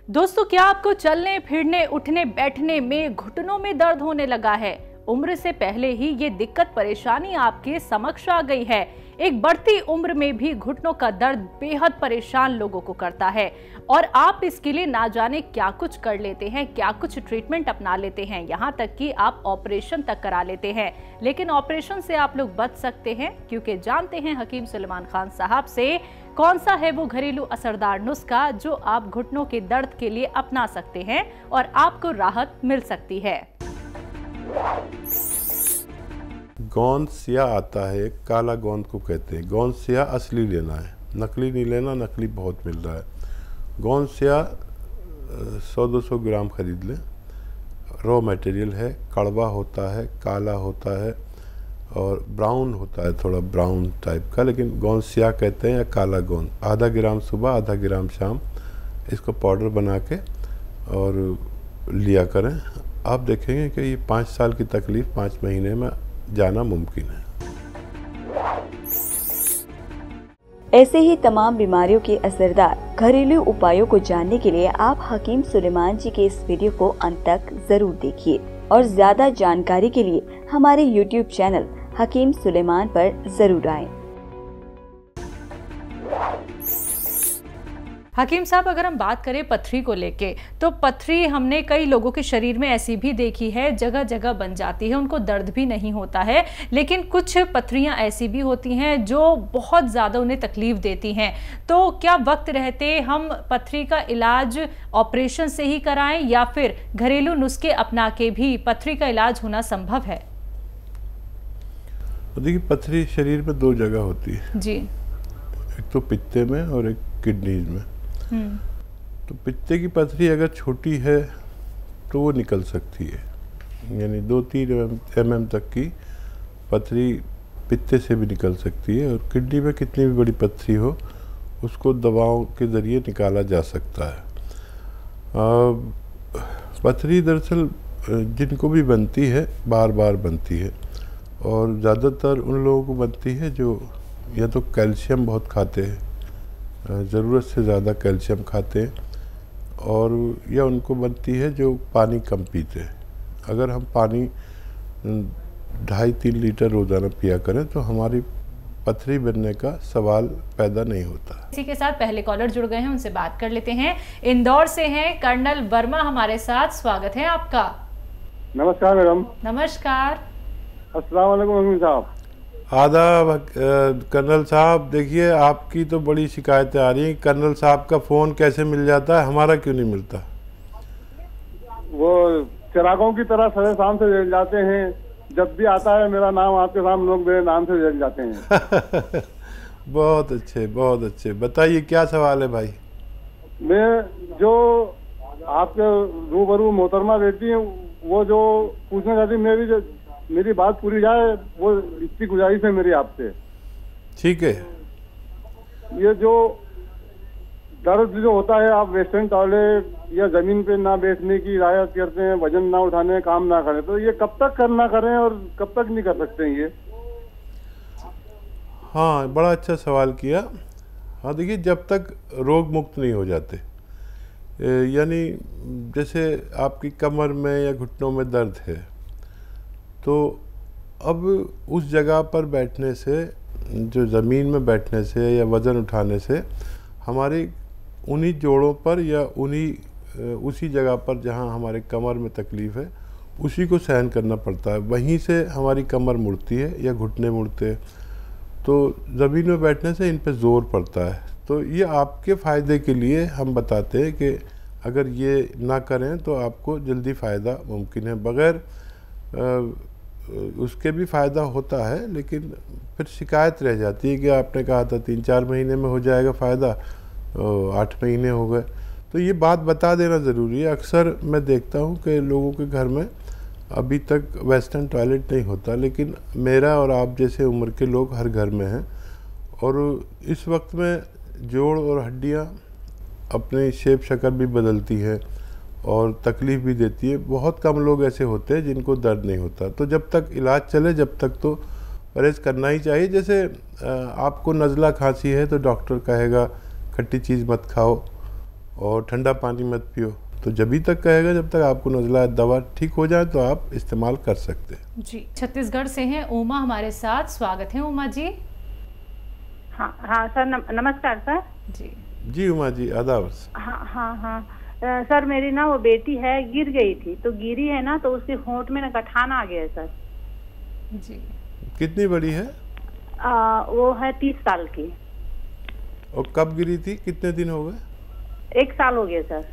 दोस्तों, क्या आपको चलने फिरने उठने बैठने में घुटनों में दर्द होने लगा है? उम्र से पहले ही ये दिक्कत परेशानी आपके समक्ष आ गई है। एक बढ़ती उम्र में भी घुटनों का दर्द बेहद परेशान लोगों को करता है और आप इसके लिए ना जाने क्या कुछ कर लेते हैं, क्या कुछ ट्रीटमेंट अपना लेते हैं, यहाँ तक कि आप ऑपरेशन तक करा लेते हैं। लेकिन ऑपरेशन से आप लोग बच सकते हैं, क्योंकि जानते हैं हकीम सुलेमान खान साहब से कौन सा है वो घरेलू असरदार नुस्खा जो आप घुटनों के दर्द के लिए अपना सकते हैं और आपको राहत मिल सकती है। गोंद स्याह आता है, काला गोंद को कहते हैं। गोंद स्याह असली लेना है, नकली नहीं लेना, नकली बहुत मिल रहा है। गोंद स्याह 100-200 ग्राम खरीद लें। रॉ मटेरियल है, कड़वा होता है, काला होता है और ब्राउन होता है, थोड़ा ब्राउन टाइप का, लेकिन गोंद स्याह कहते हैं या काला गोंद। आधा ग्राम सुबह, आधा ग्राम शाम इसको पाउडर बना के और लिया करें। आप देखेंगे कि ये 5 साल की तकलीफ 5 महीने में जाना मुमकिन है। ऐसे ही तमाम बीमारियों के असरदार घरेलू उपायों को जानने के लिए आप हकीम सुलेमान जी के इस वीडियो को अंत तक जरूर देखिए और ज्यादा जानकारी के लिए हमारे YouTube चैनल हकीम सुलेमान पर जरूर आएं। हकीम साहब, अगर हम बात करें पथरी को लेके, तो पथरी हमने कई लोगों के शरीर में ऐसी भी देखी है, जगह जगह बन जाती है, उनको दर्द भी नहीं होता है। लेकिन कुछ पथरियां ऐसी भी होती हैं जो बहुत ज़्यादा उन्हें तकलीफ देती हैं। तो क्या वक्त रहते हम पथरी का इलाज ऑपरेशन से ही कराएं या फिर घरेलू नुस्खे अपना के भी पथरी का इलाज होना संभव है? देखिए, पथरी शरीर में 2 जगह होती है जी। एक तो पित्ते में और एक किडनीज में। तो पित्ते की पथरी अगर छोटी है तो वो निकल सकती है, यानी 2-3 mm तक की पथरी पित्ते से भी निकल सकती है। और किडनी में कितनी भी बड़ी पथरी हो उसको दवाओं के ज़रिए निकाला जा सकता है। पथरी दरअसल जिनको भी बनती है बार बार बनती है और ज़्यादातर उन लोगों को बनती है जो या तो कैल्शियम बहुत खाते हैं, ज़रूरत से ज़्यादा कैल्शियम खाते हैं, और या उनको बनती है जो पानी कम पीते हैं। अगर हम पानी 2.5-3 लीटर रोज़ाना पिया करें तो हमारी पथरी बनने का सवाल पैदा नहीं होता। इसी के साथ पहले कॉलर जुड़ गए हैं, उनसे बात कर लेते हैं। इंदौर से हैं कर्नल वर्मा हमारे साथ, स्वागत है आपका। नमस्कार मैडम। नमस्कार। अस्सलाम वालेकुम हकीम साहब। आदाब कर्नल साहब। देखिए, आपकी तो बड़ी शिकायतें आ रही हैं। कर्नल साहब का फ़ोन कैसे मिल जाता है, हमारा क्यों नहीं मिलता? वो चिरागों की तरह सरे शाम से जल जाते हैं, जब भी आता है मेरा नाम आपके सामने लोग मेरे नाम से जल जाते हैं। बहुत अच्छे, बहुत अच्छे। बताइए क्या सवाल है भाई? मैं जो आपके रूबरू मोहतरमा रहती है वो जो पूछना चाहती, मेरी बात पूरी जाए वो इसकी गुजारिश है मेरी आपसे। ठीक है। ये जो दर्द जो होता है, आप वेस्टर्न टॉयलेट या जमीन पे ना बैठने की हिदायत करते हैं, वजन ना उठाने, काम ना करें, तो ये कब तक करना करें और कब तक नहीं कर सकते हैं ये? हाँ, बड़ा अच्छा सवाल किया। हाँ, देखिए, जब तक रोग मुक्त नहीं हो जाते, यानी जैसे आपकी कमर में या घुटनों में दर्द है, तो अब उस जगह पर बैठने से, जो ज़मीन में बैठने से या वज़न उठाने से हमारी उन्हीं जोड़ों पर या उसी जगह पर जहां हमारे कमर में तकलीफ़ है उसी को सहन करना पड़ता है। वहीं से हमारी कमर मुड़ती है या घुटने मुड़ते हैं, तो ज़मीन में बैठने से इन पे ज़ोर पड़ता है। तो ये आपके फ़ायदे के लिए हम बताते हैं कि अगर ये ना करें तो आपको जल्दी फ़ायदा मुमकिन है। बग़ैर उसके भी फ़ायदा होता है, लेकिन फिर शिकायत रह जाती है कि आपने कहा था 3-4 महीने में हो जाएगा फ़ायदा, 8 महीने हो गए। तो ये बात बता देना ज़रूरी है। अक्सर मैं देखता हूँ कि लोगों के घर में अभी तक वेस्टर्न टॉयलेट नहीं होता, लेकिन मेरा और आप जैसे उम्र के लोग हर घर में हैं, और इस वक्त में जोड़ और हड्डियाँ अपनी शेप शक्ल भी बदलती है और तकलीफ़ भी देती है। बहुत कम लोग ऐसे होते हैं जिनको दर्द नहीं होता। तो जब तक इलाज चले, जब तक तो परहेज़ करना ही चाहिए। जैसे आपको नज़ला खांसी है तो डॉक्टर कहेगा खट्टी चीज़ मत खाओ, और ठंडा पानी मत पियो। तो जब तक कहेगा जब तक आपको नज़ला दवा ठीक हो जाए तो आप इस्तेमाल कर सकते हैं। जी, छत्तीसगढ़ से हैं उमा हमारे साथ, स्वागत है उमा जी। हाँ सर, नमस्कार सर। जी उमा जी, आदाब। हाँ सर, मेरी ना वो बेटी है, गिर गई थी, तो गिरी है ना, तो उसके होंठ में ना गठान आ गया है सर। जी, कितनी बड़ी है? वो है 30 साल की। और कब गिरी थी, कितने दिन हो गए? 1 साल हो गया सर।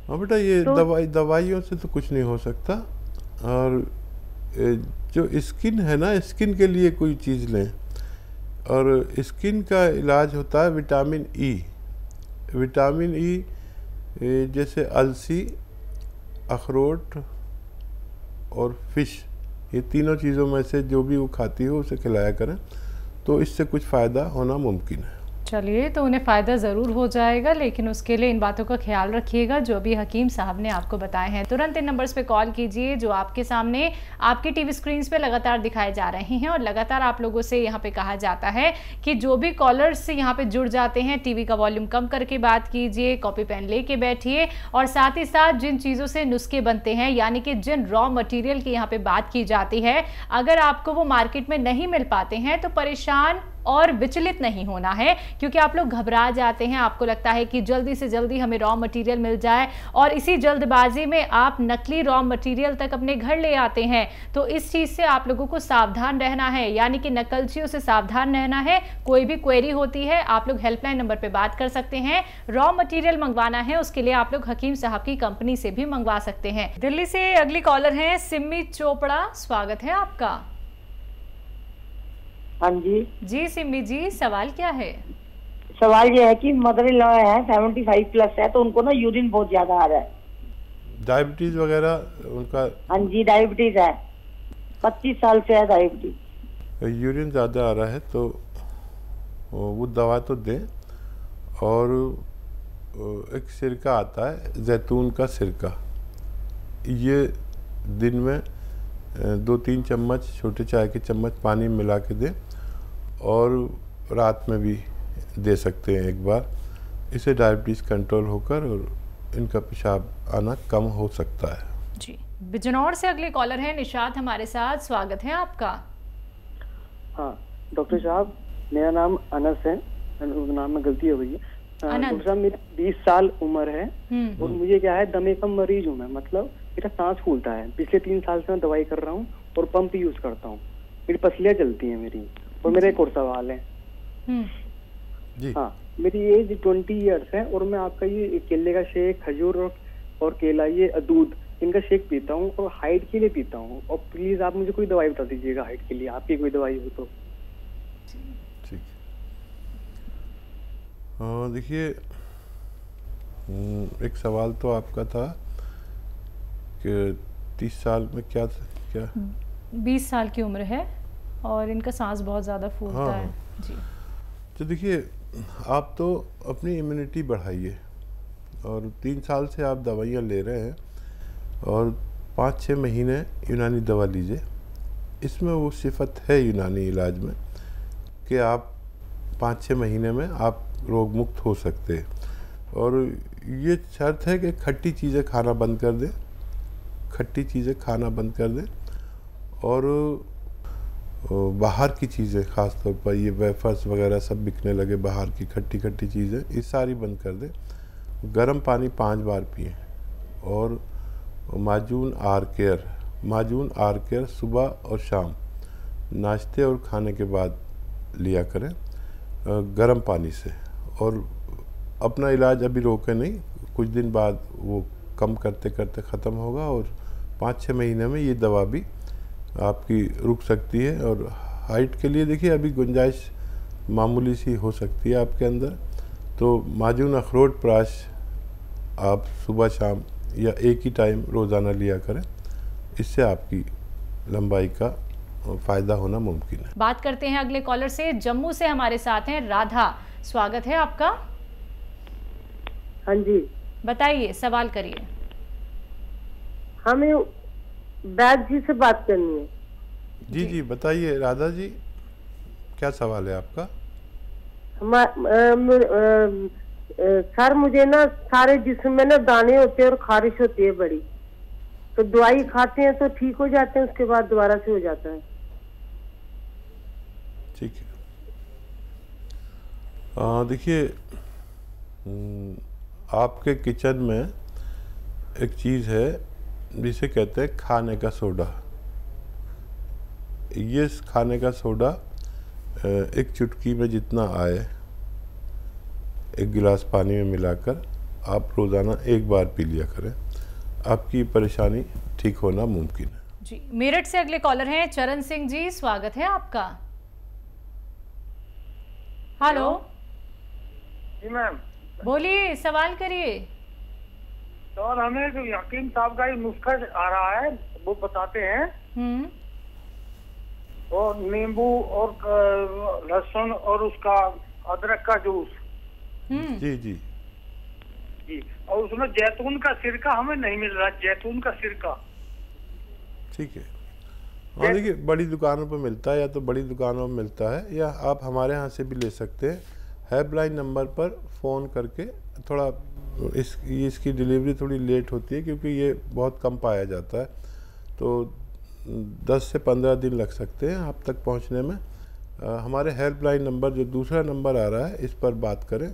हाँ बेटा, ये तो दवाइयों से तो कुछ नहीं हो सकता। और जो स्किन है ना, स्किन के लिए कोई चीज़ लें। और स्किन का इलाज होता है विटामिन ई। विटामिन ई जैसे अलसी, अखरोट और फिश, ये तीनों चीज़ों में से जो भी वो खाती हो उसे खिलाया करें, तो इससे कुछ फ़ायदा होना मुमकिन है। चलिए, तो उन्हें फ़ायदा ज़रूर हो जाएगा, लेकिन उसके लिए इन बातों का ख्याल रखिएगा जो भी हकीम साहब ने आपको बताए हैं। तुरंत इन नंबर्स पे कॉल कीजिए जो आपके सामने आपके टीवी स्क्रीन्स पे लगातार दिखाए जा रहे हैं। और लगातार आप लोगों से यहाँ पे कहा जाता है कि जो भी कॉलर्स यहाँ पे जुड़ जाते हैं, टीवी का वॉल्यूम कम करके बात कीजिए, कॉपी पेन लेके बैठिए, और साथ ही साथ जिन चीज़ों से नुस्खे बनते हैं, यानी कि जिन रॉ मटीरियल की यहाँ पे बात की जाती है, अगर आपको वो मार्केट में नहीं मिल पाते हैं तो परेशान और विचलित नहीं होना है, क्योंकि आप लोग घबरा जाते हैं। आपको लगता है कि जल्दी से जल्दी हमें रॉ मटेरियल मिल जाए, और इसी जल्दबाजी में आप नकली रॉ मटेरियल तक अपने घर ले आते हैं। तो इस चीज़ से आप लोगों को सावधान रहना है, यानी कि नकलचियों से सावधान रहना है। कोई भी क्वेरी होती है आप लोग हेल्पलाइन नंबर पर बात कर सकते हैं। रॉ मटीरियल मंगवाना है उसके लिए आप लोग हकीम साहब की कंपनी से भी मंगवा सकते हैं। दिल्ली से अगली कॉलर है सिमी चोपड़ा, स्वागत है आपका। हाँ जी। जी सिमी जी, सवाल क्या है? सवाल ये है कि मदर इन लॉ है, 75 प्लस है, तो उनको ना यूरिन बहुत ज्यादा आ रहा है। डायबिटीज वगैरह उनका? हाँ जी, डायबिटीज है, 25 साल से है डायबिटीज। यूरिन ज़्यादा आ रहा है तो वो दवा तो दें। और एक सिरका आता है, जैतून का सिरका, ये दिन में 2-3 चम्मच छोटे चाय के चम्मच पानी मिला के दें, और रात में भी दे सकते हैं एक बार। इससे डायबिटीज़ कंट्रोल होकर और इनका पेशाब आना कम हो सकता है। जी, बिजनौर से अगले कॉलर हैं निशात हमारे साथ, स्वागत है आपका। हाँ डॉक्टर साहब, मेरा नाम अनस है, नाम में गलती हो गई है। डॉक्टर साहब, मेरी 20 साल उम्र है और मुझे क्या है, दमे का मरीज हूँ मैं, मतलब मेरा सांस फूलता है। पिछले 3 साल से मैं दवाई कर रहा हूँ और पंप यूज करता हूँ, मेरी पसलियाँ चलती हैं मेरी। और मेरा एक और सवाल है जी। हाँ, मेरी एज 20 ईयर्स है और मैं आपका ये केले का शेक, खजूर और केला, ये दूध, इनका शेक पीता हूँ और हाइट के लिए पीता हूँ। और प्लीज आप मुझे कोई दवाई बता दीजिएगा हाइट के लिए, आपकी कोई दवाई हो तो। ठीक। देखिए, एक सवाल तो आपका था कि 30 साल में क्या 20 साल की उम्र है और इनका सांस बहुत ज़्यादा फूलता है। जी, तो देखिए, आप तो अपनी इम्यूनिटी बढ़ाइए, और 3 साल से आप दवाइयाँ ले रहे हैं, और 5-6 महीने यूनानी दवा लीजिए। इसमें वो सिफत है यूनानी इलाज में कि आप 5-6 महीने में आप रोग मुक्त हो सकते हैं। और ये शर्त है कि खट्टी चीज़ें खाना बंद कर दें, खट्टी चीज़ें खाना बंद कर दें, और बाहर की चीज़ें, ख़ास तौर पर ये वेफर्स वगैरह सब बिकने लगे, बाहर की खट्टी खट्टी चीज़ें, ये सारी बंद कर दें। गर्म पानी 5 बार पिएं, और माजून आर केयर सुबह और शाम नाश्ते और खाने के बाद लिया करें गर्म पानी से। और अपना इलाज अभी रोके नहीं, कुछ दिन बाद वो कम करते करते ख़त्म होगा, और 5-6 महीने में ये दवा भी आपकी रुक सकती है। और हाइट के लिए देखिए, अभी गुंजाइश मामूली सी हो सकती है आपके अंदर, तो माजून अखरोट प्राश आप सुबह शाम या एक ही टाइम रोज़ाना लिया करें, इससे आपकी लंबाई का फ़ायदा होना मुमकिन है। बात करते हैं अगले कॉलर से, जम्मू से हमारे साथ हैं राधा, स्वागत है आपका। हाँ जी, बताइए, सवाल करिए। हमें वैद्य जी से बात करनी है। जी, बताइए राधा जी, क्या सवाल है आपका? सर मुझे ना सारे जिस्म में ना दाने होते हैं और खारिश होती है बड़ी, तो दवाई खाते हैं तो ठीक हो जाते हैं, उसके बाद दोबारा से हो जाता है। ठीक है, देखिए आपके किचन में एक चीज़ है जिसे कहते हैं खाने का सोडा। ये खाने का सोडा एक चुटकी में जितना आए, एक गिलास पानी में मिलाकर आप रोज़ाना एक बार पी लिया करें, आपकी परेशानी ठीक होना मुमकिन है। जी, मेरठ से अगले कॉलर हैं चरण सिंह जी, स्वागत है आपका। हेलो जी मैम, बोलिए, सवाल करिए। तो हमें जो हकीम साहब का नुस्खा आ रहा है वो बताते हैं, और नींबू और लहसुन और उसका अदरक का जूस। जी जी जी, और उसमें जैतून का सिरका हमें नहीं मिल रहा, जैतून का सिरका। ठीक है, हाँ देखिए बड़ी दुकानों पर मिलता है, या तो बड़ी दुकानों में मिलता है, या आप हमारे यहाँ से भी ले सकते हैं। हेल्पलाइन नंबर पर फ़ोन करके, थोड़ा इसकी डिलीवरी थोड़ी लेट होती है क्योंकि ये बहुत कम पाया जाता है, तो 10 से 15 दिन लग सकते हैं आप तक पहुंचने में। हमारे हेल्पलाइन नंबर जो दूसरा नंबर आ रहा है, इस पर बात करें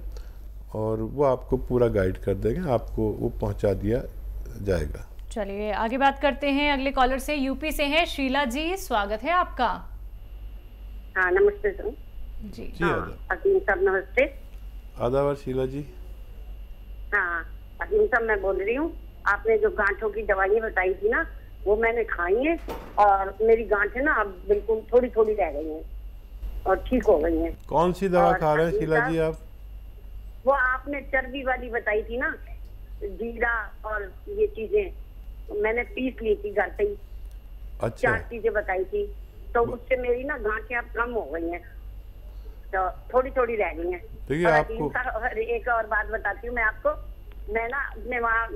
और वो आपको पूरा गाइड कर देंगे, आपको वो पहुंचा दिया जाएगा। चलिए आगे बात करते हैं, अगले कॉलर से यूपी से हैं शीला जी, स्वागत है आपका। हाँ नमस्ते सर। जी हकीम साहब नमस्ते। आदाब शीला जी। हाँ हकीम साहब मैं बोल रही हूँ, आपने जो गांठों की दवाइयाँ बताई थी ना वो मैंने खाई है, और मेरी गांठें ना अब बिल्कुल थोड़ी थोड़ी रह गई हैं और ठीक हो गई हैं। कौन सी दवा खा रहे हैं शीला जी आप? वो आपने चर्बी वाली बताई थी ना, जीरा और ये चीजें मैंने पीस ली थी घर पे ही। अच्छा। 4 चीजें बताई थी, तो उससे मेरी ना गांठें अब कम हो गई हैं, तो थोड़ी थोड़ी रह गई हैं। देखिए आपको एक और बात बताती हूँ मैं आपको, मैं ना अपने वहाँ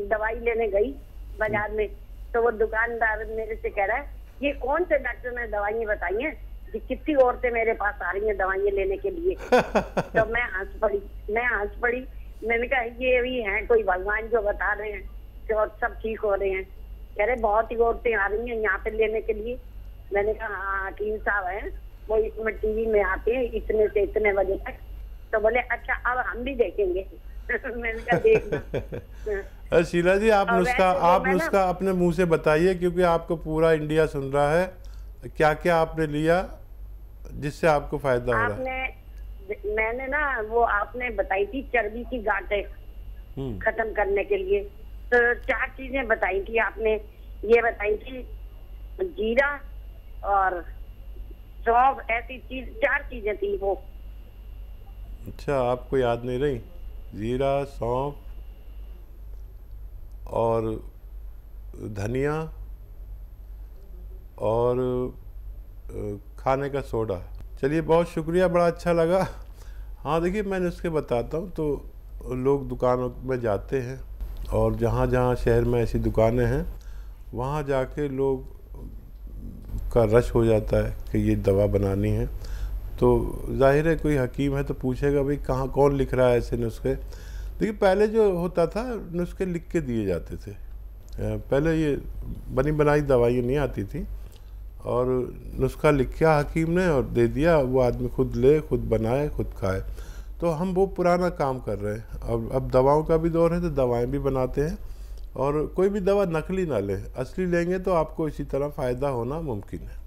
दवाई लेने गई बाजार में, तो वो दुकानदार मेरे से कह रहा है ये कौन से डॉक्टर ने दवाइयाँ बताई हैं कि कितनी औरतें मेरे पास आ रही हैं दवाइयाँ लेने के लिए। तो मैं हंस पड़ी, मैंने कहा ये भी हैं कोई भगवान जो बता रहे हैं कि और सब ठीक हो रहे हैं। कह रहे बहुत ही औरतें आ रही हैं यहाँ पे लेने के लिए। मैंने कहा हाँ हकीम साहब हैं, वो इसमें टीवी में आते हैं इतने से इतने बजे तक। तो बोले अच्छा अब हम भी देखेंगे। मैंने कहा देखना। शीला जी आप नुस्खा अपने मुंह से बताइए, क्योंकि आपको पूरा इंडिया सुन रहा है। क्या क्या आपने लिया जिससे आपको फायदा हो रहा है? मैंने ना वो आपने बताई थी चर्बी की गांठें खत्म करने के लिए, तो 4 चीजें बताई थी आपने। ये बताई थी जीरा और सौंफ, ऐसी 4 चीजें थी वो। अच्छा, आपको याद नहीं रही? जीरा, सौंफ और धनिया और खाने का सोडा। चलिए बहुत शुक्रिया, बड़ा अच्छा लगा। हाँ देखिए मैं उसके बताता हूँ, तो लोग दुकानों में जाते हैं और जहाँ जहाँ शहर में ऐसी दुकानें हैं वहाँ जाके लोग का रश हो जाता है कि ये दवा बनानी है, तो जाहिर है कोई हकीम है तो पूछेगा भाई कहाँ कौन लिख रहा है ऐसे नुस्खे। देखिए पहले जो होता था नुस्खे लिख के दिए जाते थे, पहले ये बनी बनाई दवाइयाँ नहीं आती थी, और नुस्खा लिखा हकीम ने और दे दिया, वो आदमी खुद ले, खुद बनाए, खुद खाए। तो हम वो पुराना काम कर रहे हैं। अब दवाओं का भी दौर है तो दवाएं भी बनाते हैं, और कोई भी दवा नकली ना लें, असली लेंगे तो आपको इसी तरह फ़ायदा होना मुमकिन है।